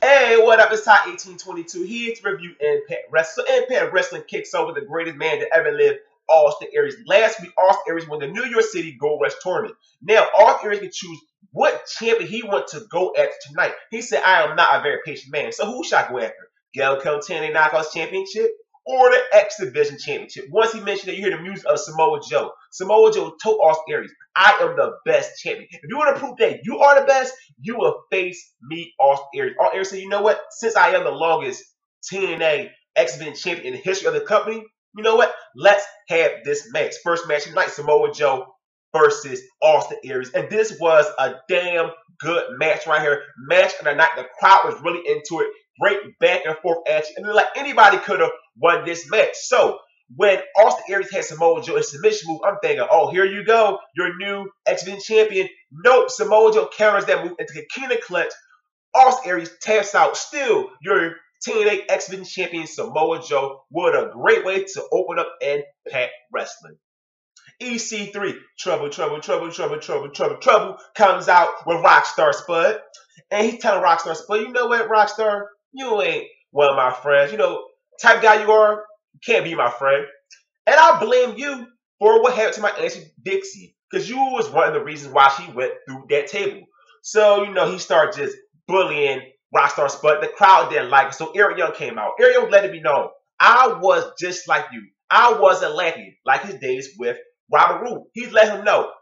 Hey, what up? It's Ty 1822 here to review Impact Wrestling. So Impact Wrestling kicks over the greatest man to ever live, Austin Aries. Last week, Austin Aries won the New York City Gold Rush Tournament. Now, Austin Aries can choose what champion he wants to go after tonight. He said, I am not a very patient man. So who should I go after? Gail Kim 10 Knockouts Championship or the X Division Championship? Once he mentioned it, you hear the music of Samoa Joe. Samoa Joe told Austin Aries, I am the best champion. If you want to prove that you are the best, you will face me, Austin Aries. Austin Aries said, you know what? Since I am the longest TNA X Division champion in the history of the company, you know what? Let's have this match. First match tonight, Samoa Joe versus Austin Aries. And this was a damn good match right here. Match of the night. The crowd was really into it. Great back and forth action. And like anybody could have won this match. So when Austin Aries had Samoa Joe in submission move, I'm thinking, oh, here you go, your new X-Men champion. Nope, Samoa Joe counters that move into the Keenan clutch. Austin Aries taps out. Still, your TNA X-Men champion Samoa Joe. What a great way to open up Impact Wrestling. EC3, trouble, comes out with Rockstar Spud. And he's telling Rockstar Spud, you know what, Rockstar? You ain't one of my friends. You know, type guy you are, you can't be my friend. And I blame you for what happened to my Auntie Dixie. Because you was one of the reasons why she went through that table. So, you know, he started just bullying Rockstar Spud. The crowd didn't like it. So Eric Young came out. Eric Young let it be known, I was just like you. I wasn't lacking like his days with Robert Roode. He's let him know,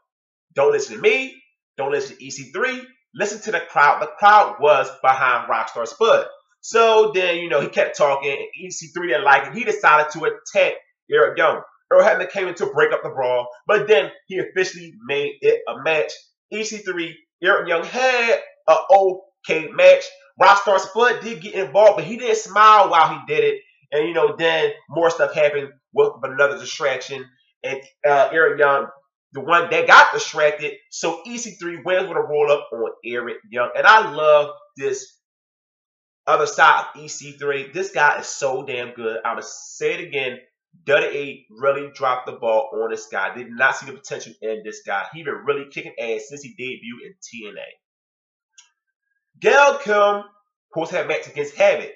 don't listen to me. Don't listen to EC3. Listen to the crowd. The crowd was behind Rockstar Spud. So then, you know, he kept talking. EC3 didn't like it. He decided to attack Eric Young. Earl Hebner came in to break up the brawl, but then he officially made it a match. EC3, Eric Young had an okay match. Rockstar Spud did get involved, but he didn't smile while he did it. And, you know, then more stuff happened with another distraction. And Eric Young, the one that got distracted, so EC3 wins with a roll up on Eric Young. And I love this other side of EC3. This guy is so damn good. I'm going to say it again. WWE really dropped the ball on this guy. Did not see the potential in this guy. He been really kicking ass since he debuted in TNA. Gail Kim, of course, had a match against Havoc.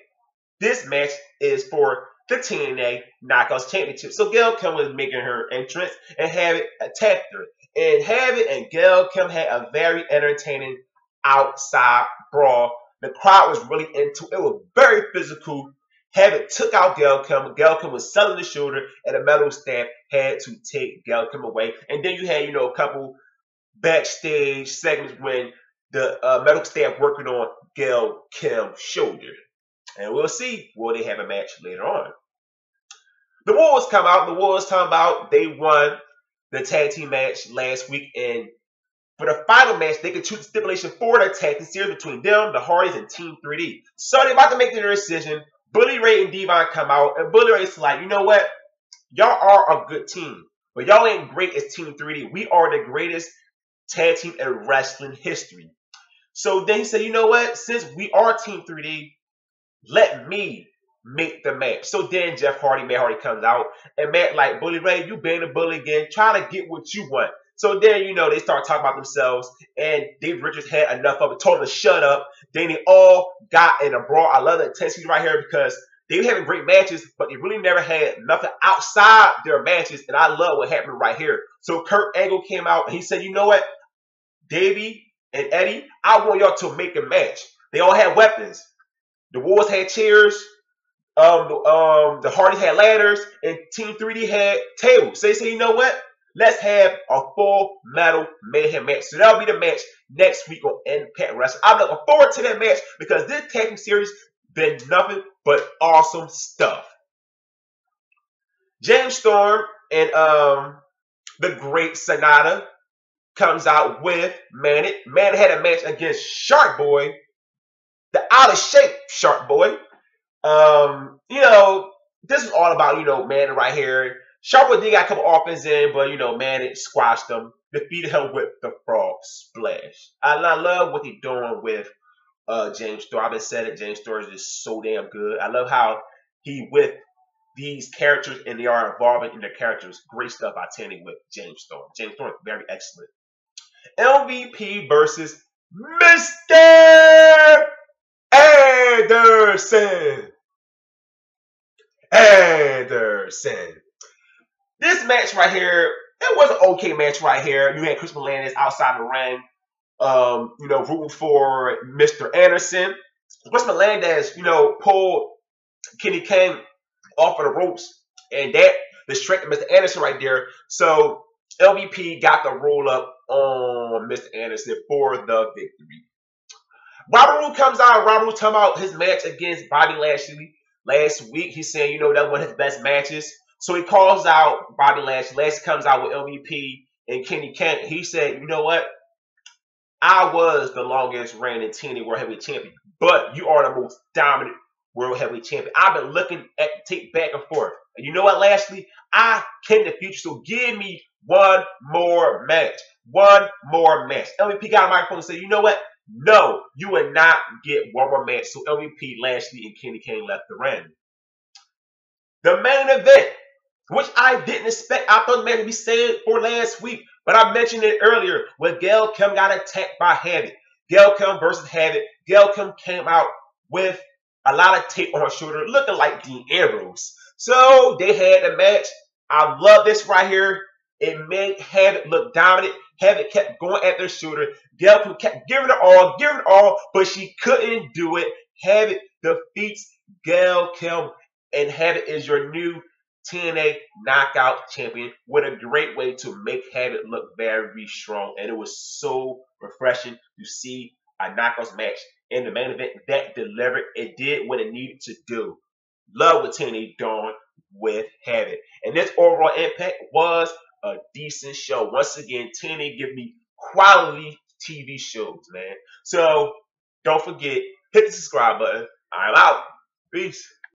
This match is for the TNA Knockouts Championship. So Gail Kim was making her entrance and Havoc attacked her. And Havoc and Gail Kim had a very entertaining outside brawl. The crowd was really into it. It was very physical. Havoc took out Gail Kim. Gail Kim was selling the shoulder, and the medical staff had to take Gail Kim away. And then you had, you know, a couple backstage segments when the medical staff working on Gail Kim's shoulder. And we'll see, will they have a match later on. The Wolves come out. The Wolves talking about they won the tag team match last week. And for the final match, they could choose the stipulation for the tag team series between them, the Hardys, and Team 3D. So they're about to make their decision. Bully Ray and Devon come out. And Bully Ray's like, you know what? Y'all are a good team. But y'all ain't great as Team 3D. We are the greatest tag team in wrestling history. So then he said, you know what? Since we are Team 3D, let me make the match. So then Matt Hardy comes out. And Matt like, Bully Ray, you being a bully again, trying to get what you want. So then, you know, they start talking about themselves. And Dave Richards had enough of it, told him to shut up. Then they all got in a brawl. I love the intensity right here because they were having great matches, but they really never had nothing outside their matches. And I love what happened right here. So Kurt Angle came out and he said, you know what? Davey and Eddie, I want y'all to make a match. They all had weapons. The Wolves had chairs. The Hardys had ladders. And Team 3D had tables. So they said, you know what? Let's have a full metal mayhem match. So that'll be the match next week on Impact Wrestling. I'm looking forward to that match because this tag team series been nothing but awesome stuff. James Storm and the great Sonata comes out with Manit. Manit had a match against Shark Boy, the out of shape Shark Boy. You know, this is all about, you know, Manit right here. Shark Boy did got a couple offense in, but, you know, Manit squashed him, defeated him with the frog splash. I love what he's doing with James Storm. I've been saying it, James Storm is just so damn good. I love how he with these characters and they are evolving in their characters. Great stuff I tell you with James Storm. James Storm is very excellent. MVP versus Mr. Anderson. Anderson. This match right here, it was an okay match right here. You had Chris Melendez outside the ring, rooting for Mr. Anderson. Chris Melendez, pulled Kenny King off of the ropes, and that distracted Mr. Anderson right there. So LVP got the roll up on Mr. Anderson for the victory. Robert Roode comes out. Robert Roode talking about his match against Bobby Lashley last week. He's saying, that was one of his best matches. So he calls out Bobby Lashley. Lashley comes out with LVP and Kenny Kent. He said, you know what? I was the longest reigning TNA World Heavyweight Champion, but you are the most dominant World Heavyweight Champion. I've been looking at the tape back and forth. And you know what, Lashley? I can in the future, so give me one more match. One more match. LVP got a microphone and said, you know what? No, you will not get one more match. So LVP, Lashley, and Kenny Kane left the ring. The main event, which I didn't expect. I thought the match would be said for last week, but I mentioned it earlier when Gail Kim got attacked by Havoc. Gail Kim versus Havoc. Gail Kim came out with a lot of tape on her shoulder, looking like Dean Ambrose. So they had a match. I love this right here. It made Havoc look dominant. Havoc kept going at their shoulder. Gail Kim kept giving it all, but she couldn't do it. Havoc defeats Gail Kim, and Havoc is your new TNA Knockout Champion. What a great way to make Havoc look very strong. And it was so refreshing to see a knockouts match in the main event that delivered. It did what it needed to do. Love what TNA done with Havoc. And this overall impact was a decent show. Once again, TNA give me quality TV shows, man. So don't forget, hit the subscribe button. I'm out. Peace.